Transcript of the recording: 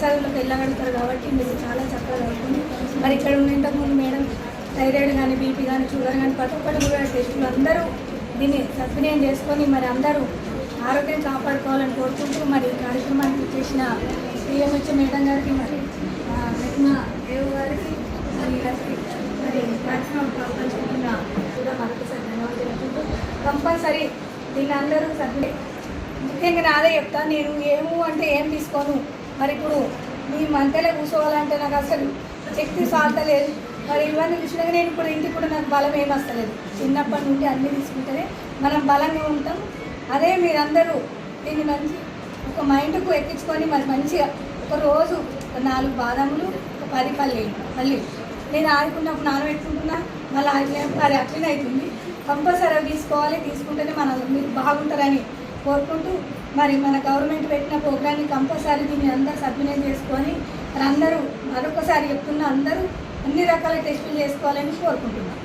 చదువులకు వెళ్ళగలుగుతారు కాబట్టి మీరు చాలా చక్కగా చదువుతుంది. మరి ఇక్కడ ఉన్న ఇంతకుముందు మేడం థైరాయిడ్ కానీ బీపీ కానీ షుగర్ కానీ ప్రతి ఒక్కటి కూడా టెస్టులు అందరూ దీన్ని సద్వినియోగం చేసుకొని మరి అందరూ ఆరోగ్యం కాపాడుకోవాలని కోరుకుంటూ మరి ఈ కార్యక్రమానికి చేసిన పిఎంహెచ్ మేడం గారికి మరి మెట్నా దేవ్ గారికి మరి మరి కార్యక్రమం పంచుకుంటున్న కూడా మరొకసారి ధన్యవాదాలు తెలుపుకుంటూ కంపల్సరీ దీన్ని అందరూ ముఖ్యంగా నాదే చెప్తాను. నేను ఏము అంటే ఏం తీసుకోను. మరి ఇప్పుడు మీ మంటలో కూర్చోవాలంటే నాకు అసలు శక్తి సాల్తలేదు. మరి ఇవన్నీ చూసినాక నేను ఇప్పుడు ఇంటికి కూడా నాకు బలం ఏమి వస్తలేదు. చిన్నప్పటి నుండి అన్నీ తీసుకుంటేనే మనం బలంగా ఉంటాం. అదే మీరందరూ దీన్ని మంచి ఒక మైండ్కు ఎక్కించుకొని మరి మంచిగా ఒక రోజు 4 బాదాములు 10 పల్లీలు నేను ఆడుకున్నప్పుడు నానబెట్టుకుంటున్నా. మళ్ళీ అది అట్లనే అవుతుంది. కంపల్సరీ తీసుకోవాలి. తీసుకుంటేనే మీరు బాగుంటారని కోరుకుంటూ మరి మన గవర్నమెంట్ పెట్టిన ప్రోగ్రామ్ని కంపల్సరీ దీన్ని అందరూ సద్వినియోగం చేసుకొని మరి అందరూ మరొకసారి చెప్తున్నా అందరూ అన్ని రకాల టెస్టులు చేసుకోవాలని కోరుకుంటున్నాం.